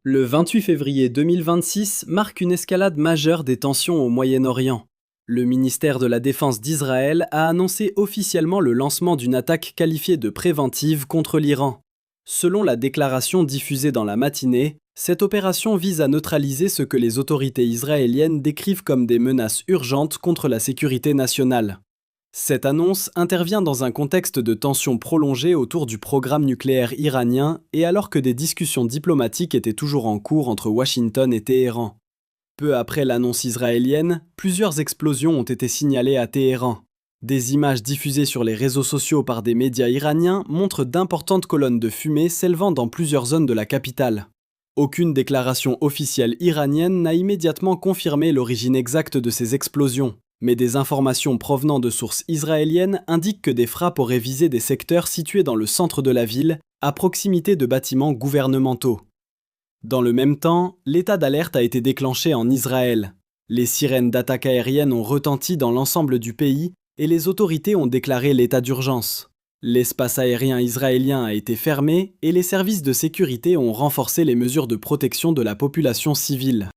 Le 28 février 2026 marque une escalade majeure des tensions au Moyen-Orient. Le ministère de la Défense d'Israël a annoncé officiellement le lancement d'une attaque qualifiée de préventive contre l'Iran. Selon la déclaration diffusée dans la matinée, cette opération vise à neutraliser ce que les autorités israéliennes décrivent comme des menaces urgentes contre la sécurité nationale. Cette annonce intervient dans un contexte de tensions prolongées autour du programme nucléaire iranien et alors que des discussions diplomatiques étaient toujours en cours entre Washington et Téhéran. Peu après l'annonce israélienne, plusieurs explosions ont été signalées à Téhéran. Des images diffusées sur les réseaux sociaux par des médias iraniens montrent d'importantes colonnes de fumée s'élevant dans plusieurs zones de la capitale. Aucune déclaration officielle iranienne n'a immédiatement confirmé l'origine exacte de ces explosions. Mais des informations provenant de sources israéliennes indiquent que des frappes auraient visé des secteurs situés dans le centre de la ville, à proximité de bâtiments gouvernementaux. Dans le même temps, l'état d'alerte a été déclenché en Israël. Les sirènes d'attaque aérienne ont retenti dans l'ensemble du pays et les autorités ont déclaré l'état d'urgence. L'espace aérien israélien a été fermé et les services de sécurité ont renforcé les mesures de protection de la population civile.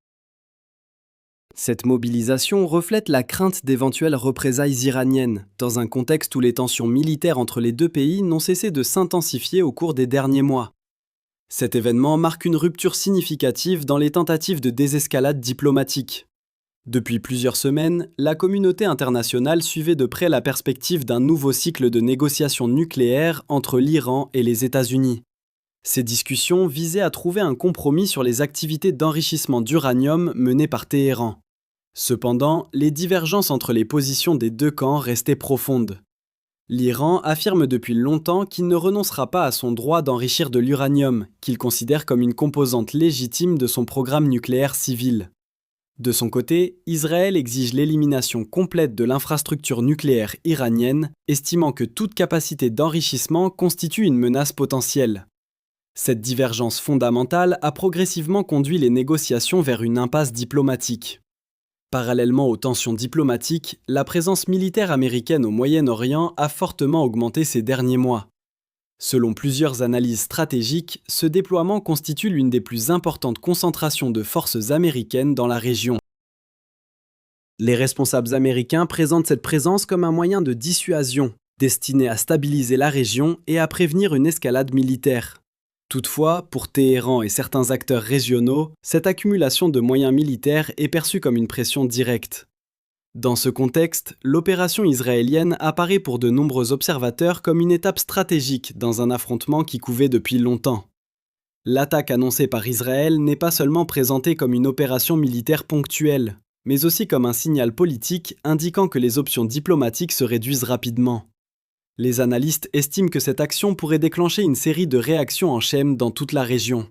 Cette mobilisation reflète la crainte d'éventuelles représailles iraniennes, dans un contexte où les tensions militaires entre les deux pays n'ont cessé de s'intensifier au cours des derniers mois. Cet événement marque une rupture significative dans les tentatives de désescalade diplomatique. Depuis plusieurs semaines, la communauté internationale suivait de près la perspective d'un nouveau cycle de négociations nucléaires entre l'Iran et les États-Unis. Ces discussions visaient à trouver un compromis sur les activités d'enrichissement d'uranium menées par Téhéran. Cependant, les divergences entre les positions des deux camps restaient profondes. L'Iran affirme depuis longtemps qu'il ne renoncera pas à son droit d'enrichir de l'uranium, qu'il considère comme une composante légitime de son programme nucléaire civil. De son côté, Israël exige l'élimination complète de l'infrastructure nucléaire iranienne, estimant que toute capacité d'enrichissement constitue une menace potentielle. Cette divergence fondamentale a progressivement conduit les négociations vers une impasse diplomatique. Parallèlement aux tensions diplomatiques, la présence militaire américaine au Moyen-Orient a fortement augmenté ces derniers mois. Selon plusieurs analyses stratégiques, ce déploiement constitue l'une des plus importantes concentrations de forces américaines dans la région. Les responsables américains présentent cette présence comme un moyen de dissuasion, destiné à stabiliser la région et à prévenir une escalade militaire. Toutefois, pour Téhéran et certains acteurs régionaux, cette accumulation de moyens militaires est perçue comme une pression directe. Dans ce contexte, l'opération israélienne apparaît pour de nombreux observateurs comme une étape stratégique dans un affrontement qui couvait depuis longtemps. L'attaque annoncée par Israël n'est pas seulement présentée comme une opération militaire ponctuelle, mais aussi comme un signal politique indiquant que les options diplomatiques se réduisent rapidement. Les analystes estiment que cette action pourrait déclencher une série de réactions en chaîne dans toute la région.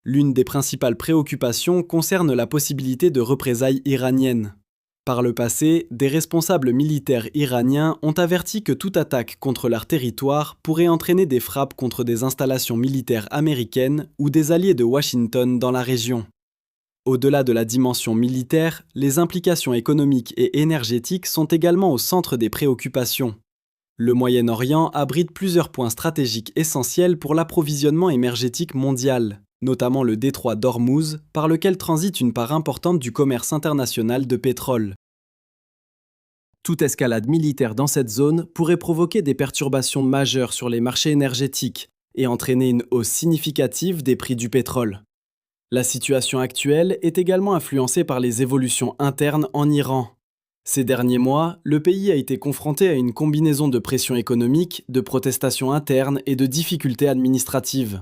L'une des principales préoccupations concerne la possibilité de représailles iraniennes. Par le passé, des responsables militaires iraniens ont averti que toute attaque contre leur territoire pourrait entraîner des frappes contre des installations militaires américaines ou des alliés de Washington dans la région. Au-delà de la dimension militaire, les implications économiques et énergétiques sont également au centre des préoccupations. Le Moyen-Orient abrite plusieurs points stratégiques essentiels pour l'approvisionnement énergétique mondial, notamment le détroit d'Ormuz, par lequel transite une part importante du commerce international de pétrole. Toute escalade militaire dans cette zone pourrait provoquer des perturbations majeures sur les marchés énergétiques et entraîner une hausse significative des prix du pétrole. La situation actuelle est également influencée par les évolutions internes en Iran. Ces derniers mois, le pays a été confronté à une combinaison de pressions économiques, de protestations internes et de difficultés administratives.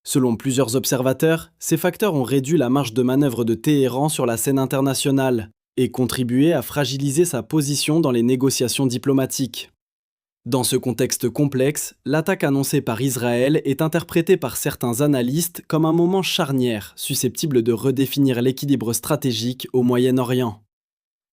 Selon plusieurs observateurs, ces facteurs ont réduit la marge de manœuvre de Téhéran sur la scène internationale et contribué à fragiliser sa position dans les négociations diplomatiques. Dans ce contexte complexe, l'attaque annoncée par Israël est interprétée par certains analystes comme un moment charnière susceptible de redéfinir l'équilibre stratégique au Moyen-Orient.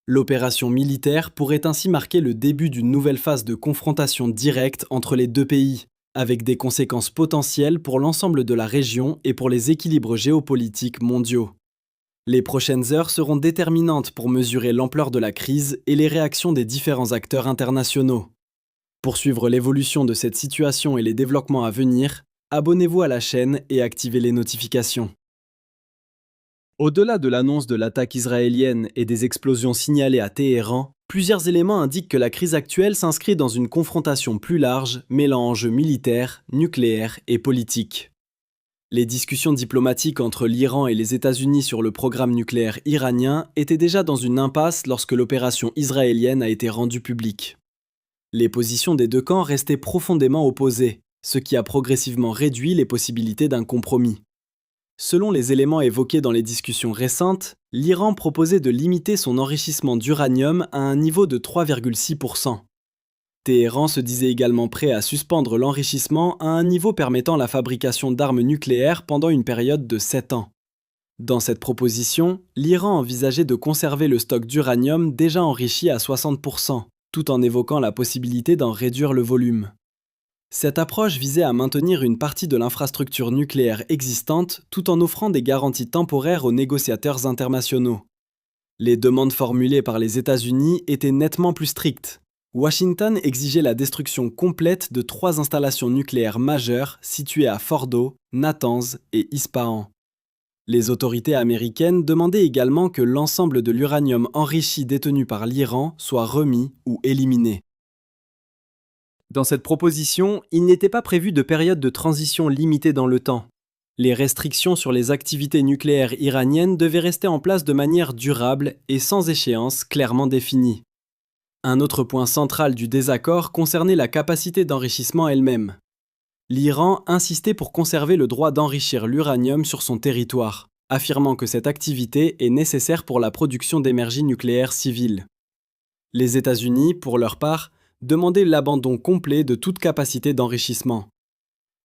L'opération militaire pourrait ainsi marquer le début d'une nouvelle phase de confrontation directe entre les deux pays, avec des conséquences potentielles pour l'ensemble de la région et pour les équilibres géopolitiques mondiaux. Les prochaines heures seront déterminantes pour mesurer l'ampleur de la crise et les réactions des différents acteurs internationaux. Pour suivre l'évolution de cette situation et les développements à venir, abonnez-vous à la chaîne et activez les notifications. Au-delà de l'annonce de l'attaque israélienne et des explosions signalées à Téhéran, plusieurs éléments indiquent que la crise actuelle s'inscrit dans une confrontation plus large, mêlant enjeux militaires, nucléaires et politiques. Les discussions diplomatiques entre l'Iran et les États-Unis sur le programme nucléaire iranien étaient déjà dans une impasse lorsque l'opération israélienne a été rendue publique. Les positions des deux camps restaient profondément opposées, ce qui a progressivement réduit les possibilités d'un compromis. Selon les éléments évoqués dans les discussions récentes, l'Iran proposait de limiter son enrichissement d'uranium à un niveau de 3,6%. Téhéran se disait également prêt à suspendre l'enrichissement à un niveau permettant la fabrication d'armes nucléaires pendant une période de 7 ans. Dans cette proposition, l'Iran envisageait de conserver le stock d'uranium déjà enrichi à 60%, tout en évoquant la possibilité d'en réduire le volume. Cette approche visait à maintenir une partie de l'infrastructure nucléaire existante tout en offrant des garanties temporaires aux négociateurs internationaux. Les demandes formulées par les États-Unis étaient nettement plus strictes. Washington exigeait la destruction complète de 3 installations nucléaires majeures situées à Fordo, Natanz et Ispahan. Les autorités américaines demandaient également que l'ensemble de l'uranium enrichi détenu par l'Iran soit remis ou éliminé. Dans cette proposition, il n'était pas prévu de période de transition limitée dans le temps. Les restrictions sur les activités nucléaires iraniennes devaient rester en place de manière durable et sans échéance clairement définie. Un autre point central du désaccord concernait la capacité d'enrichissement elle-même. L'Iran insistait pour conserver le droit d'enrichir l'uranium sur son territoire, affirmant que cette activité est nécessaire pour la production d'énergie nucléaire civile. Les États-Unis, pour leur part, demandaient l'abandon complet de toute capacité d'enrichissement.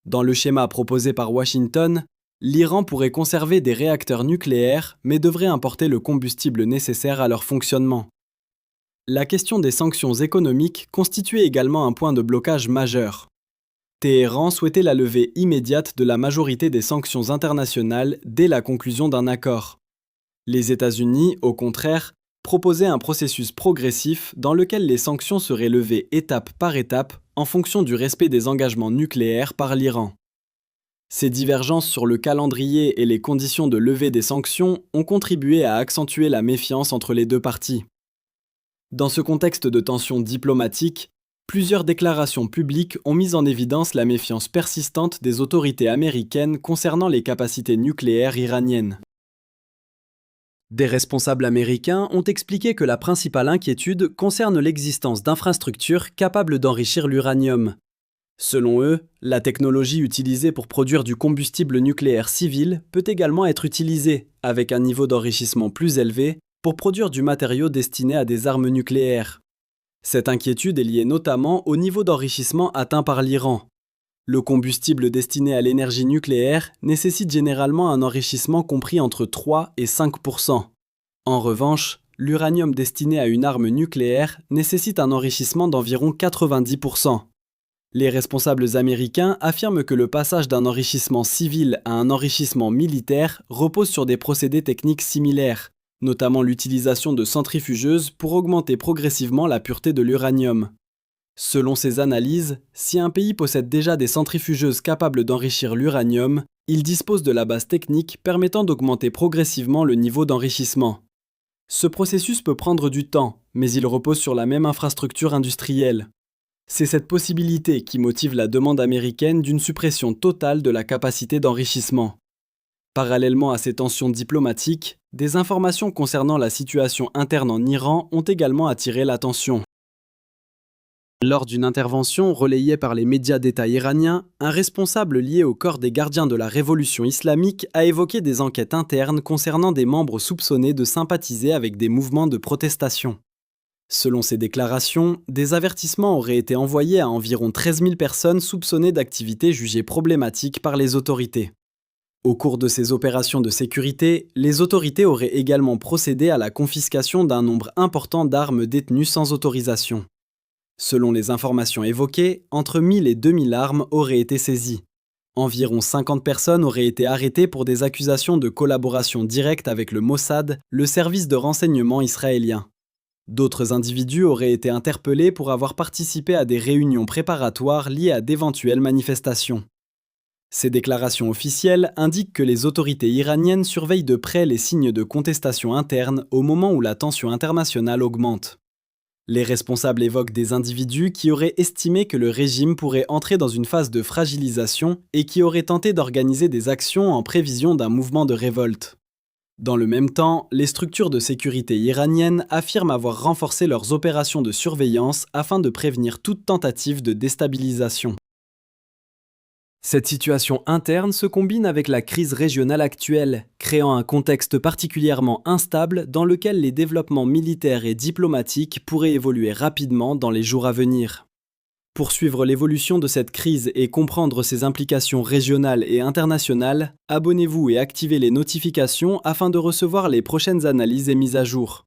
Dans le schéma proposé par Washington, l'Iran pourrait conserver des réacteurs nucléaires mais devrait importer le combustible nécessaire à leur fonctionnement. La question des sanctions économiques constituait également un point de blocage majeur. Téhéran souhaitait la levée immédiate de la majorité des sanctions internationales dès la conclusion d'un accord. Les États-Unis, au contraire, proposaient un processus progressif dans lequel les sanctions seraient levées étape par étape en fonction du respect des engagements nucléaires par l'Iran. Ces divergences sur le calendrier et les conditions de levée des sanctions ont contribué à accentuer la méfiance entre les deux parties. Dans ce contexte de tensions diplomatiques, plusieurs déclarations publiques ont mis en évidence la méfiance persistante des autorités américaines concernant les capacités nucléaires iraniennes. Des responsables américains ont expliqué que la principale inquiétude concerne l'existence d'infrastructures capables d'enrichir l'uranium. Selon eux, la technologie utilisée pour produire du combustible nucléaire civil peut également être utilisée, avec un niveau d'enrichissement plus élevé, pour produire du matériau destiné à des armes nucléaires. Cette inquiétude est liée notamment au niveau d'enrichissement atteint par l'Iran. Le combustible destiné à l'énergie nucléaire nécessite généralement un enrichissement compris entre 3 et 5%. En revanche, l'uranium destiné à une arme nucléaire nécessite un enrichissement d'environ 90%. Les responsables américains affirment que le passage d'un enrichissement civil à un enrichissement militaire repose sur des procédés techniques similaires, notamment l'utilisation de centrifugeuses pour augmenter progressivement la pureté de l'uranium. Selon ces analyses, si un pays possède déjà des centrifugeuses capables d'enrichir l'uranium, il dispose de la base technique permettant d'augmenter progressivement le niveau d'enrichissement. Ce processus peut prendre du temps, mais il repose sur la même infrastructure industrielle. C'est cette possibilité qui motive la demande américaine d'une suppression totale de la capacité d'enrichissement. Parallèlement à ces tensions diplomatiques, des informations concernant la situation interne en Iran ont également attiré l'attention. Lors d'une intervention relayée par les médias d'État iraniens, un responsable lié au corps des gardiens de la révolution islamique a évoqué des enquêtes internes concernant des membres soupçonnés de sympathiser avec des mouvements de protestation. Selon ces déclarations, des avertissements auraient été envoyés à environ 13 000 personnes soupçonnées d'activités jugées problématiques par les autorités. Au cours de ces opérations de sécurité, les autorités auraient également procédé à la confiscation d'un nombre important d'armes détenues sans autorisation. Selon les informations évoquées, entre 1000 et 2000 armes auraient été saisies. Environ 50 personnes auraient été arrêtées pour des accusations de collaboration directe avec le Mossad, le service de renseignement israélien. D'autres individus auraient été interpellés pour avoir participé à des réunions préparatoires liées à d'éventuelles manifestations. Ces déclarations officielles indiquent que les autorités iraniennes surveillent de près les signes de contestation interne au moment où la tension internationale augmente. Les responsables évoquent des individus qui auraient estimé que le régime pourrait entrer dans une phase de fragilisation et qui auraient tenté d'organiser des actions en prévision d'un mouvement de révolte. Dans le même temps, les structures de sécurité iraniennes affirment avoir renforcé leurs opérations de surveillance afin de prévenir toute tentative de déstabilisation. Cette situation interne se combine avec la crise régionale actuelle, créant un contexte particulièrement instable dans lequel les développements militaires et diplomatiques pourraient évoluer rapidement dans les jours à venir. Pour suivre l'évolution de cette crise et comprendre ses implications régionales et internationales, abonnez-vous et activez les notifications afin de recevoir les prochaines analyses et mises à jour.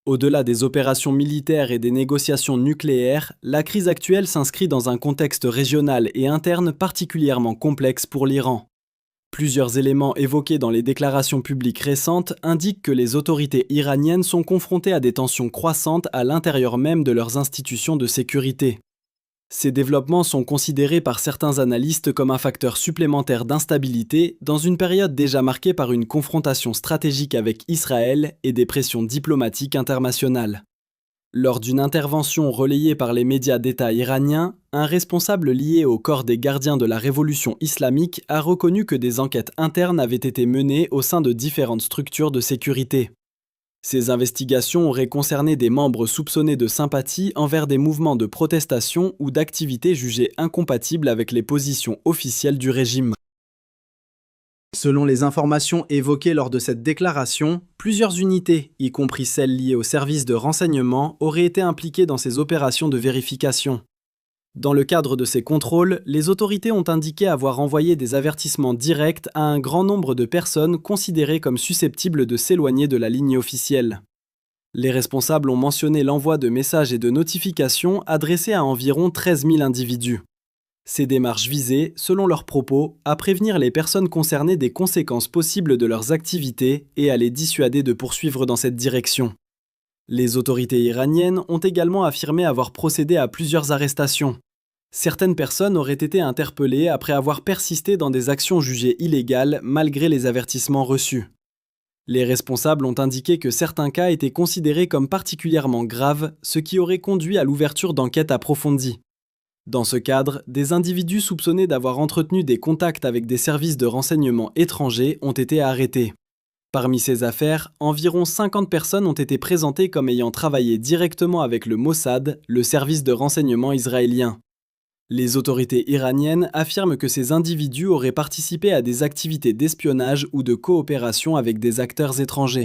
Au-delà des opérations militaires et des négociations nucléaires, la crise actuelle s'inscrit dans un contexte régional et interne particulièrement complexe pour l'Iran. Plusieurs éléments évoqués dans les déclarations publiques récentes indiquent que les autorités iraniennes sont confrontées à des tensions croissantes à l'intérieur même de leurs institutions de sécurité. Ces développements sont considérés par certains analystes comme un facteur supplémentaire d'instabilité dans une période déjà marquée par une confrontation stratégique avec Israël et des pressions diplomatiques internationales. Lors d'une intervention relayée par les médias d'État iraniens, un responsable lié au corps des gardiens de la révolution islamique a reconnu que des enquêtes internes avaient été menées au sein de différentes structures de sécurité. Ces investigations auraient concerné des membres soupçonnés de sympathie envers des mouvements de protestation ou d'activités jugées incompatibles avec les positions officielles du régime. Selon les informations évoquées lors de cette déclaration, plusieurs unités, y compris celles liées aux services de renseignement, auraient été impliquées dans ces opérations de vérification. Dans le cadre de ces contrôles, les autorités ont indiqué avoir envoyé des avertissements directs à un grand nombre de personnes considérées comme susceptibles de s'éloigner de la ligne officielle. Les responsables ont mentionné l'envoi de messages et de notifications adressés à environ 13 000 individus. Ces démarches visaient, selon leurs propos, à prévenir les personnes concernées des conséquences possibles de leurs activités et à les dissuader de poursuivre dans cette direction. Les autorités iraniennes ont également affirmé avoir procédé à plusieurs arrestations. Certaines personnes auraient été interpellées après avoir persisté dans des actions jugées illégales malgré les avertissements reçus. Les responsables ont indiqué que certains cas étaient considérés comme particulièrement graves, ce qui aurait conduit à l'ouverture d'enquêtes approfondies. Dans ce cadre, des individus soupçonnés d'avoir entretenu des contacts avec des services de renseignement étrangers ont été arrêtés. Parmi ces affaires, environ 50 personnes ont été présentées comme ayant travaillé directement avec le Mossad, le service de renseignement israélien. Les autorités iraniennes affirment que ces individus auraient participé à des activités d'espionnage ou de coopération avec des acteurs étrangers.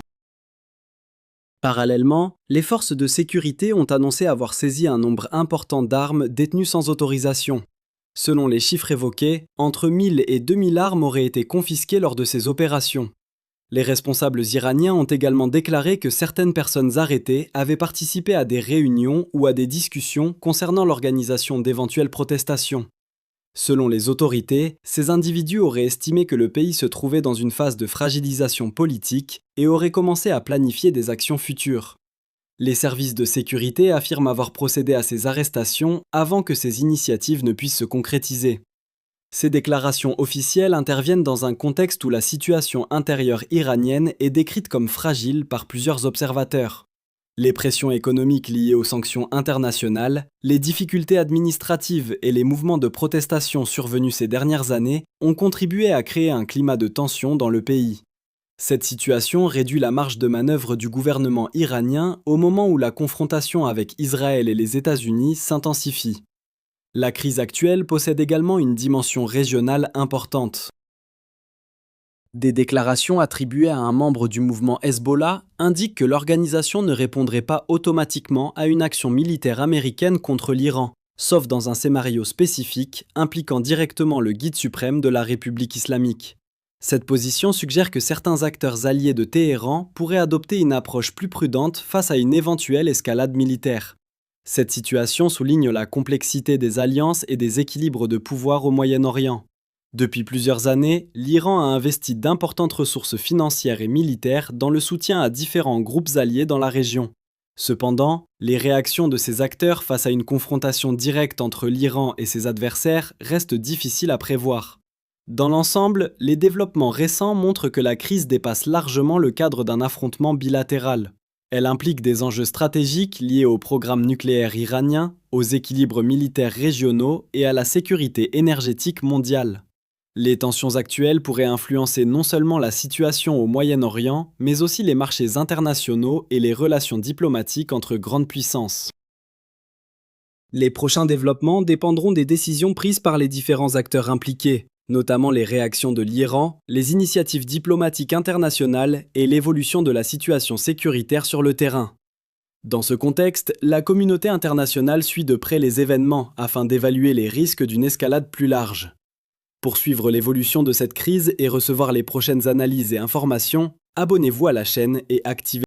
Parallèlement, les forces de sécurité ont annoncé avoir saisi un nombre important d'armes détenues sans autorisation. Selon les chiffres évoqués, entre 1000 et 2000 armes auraient été confisquées lors de ces opérations. Les responsables iraniens ont également déclaré que certaines personnes arrêtées avaient participé à des réunions ou à des discussions concernant l'organisation d'éventuelles protestations. Selon les autorités, ces individus auraient estimé que le pays se trouvait dans une phase de fragilisation politique et auraient commencé à planifier des actions futures. Les services de sécurité affirment avoir procédé à ces arrestations avant que ces initiatives ne puissent se concrétiser. Ces déclarations officielles interviennent dans un contexte où la situation intérieure iranienne est décrite comme fragile par plusieurs observateurs. Les pressions économiques liées aux sanctions internationales, les difficultés administratives et les mouvements de protestation survenus ces dernières années ont contribué à créer un climat de tension dans le pays. Cette situation réduit la marge de manœuvre du gouvernement iranien au moment où la confrontation avec Israël et les États-Unis s'intensifie. La crise actuelle possède également une dimension régionale importante. Des déclarations attribuées à un membre du mouvement Hezbollah indiquent que l'organisation ne répondrait pas automatiquement à une action militaire américaine contre l'Iran, sauf dans un scénario spécifique impliquant directement le guide suprême de la République islamique. Cette position suggère que certains acteurs alliés de Téhéran pourraient adopter une approche plus prudente face à une éventuelle escalade militaire. Cette situation souligne la complexité des alliances et des équilibres de pouvoir au Moyen-Orient. Depuis plusieurs années, l'Iran a investi d'importantes ressources financières et militaires dans le soutien à différents groupes alliés dans la région. Cependant, les réactions de ces acteurs face à une confrontation directe entre l'Iran et ses adversaires restent difficiles à prévoir. Dans l'ensemble, les développements récents montrent que la crise dépasse largement le cadre d'un affrontement bilatéral. Elle implique des enjeux stratégiques liés au programme nucléaire iranien, aux équilibres militaires régionaux et à la sécurité énergétique mondiale. Les tensions actuelles pourraient influencer non seulement la situation au Moyen-Orient, mais aussi les marchés internationaux et les relations diplomatiques entre grandes puissances. Les prochains développements dépendront des décisions prises par les différents acteurs impliqués, notamment les réactions de l'Iran, les initiatives diplomatiques internationales et l'évolution de la situation sécuritaire sur le terrain. Dans ce contexte, la communauté internationale suit de près les événements afin d'évaluer les risques d'une escalade plus large. Pour suivre l'évolution de cette crise et recevoir les prochaines analyses et informations, abonnez-vous à la chaîne et activez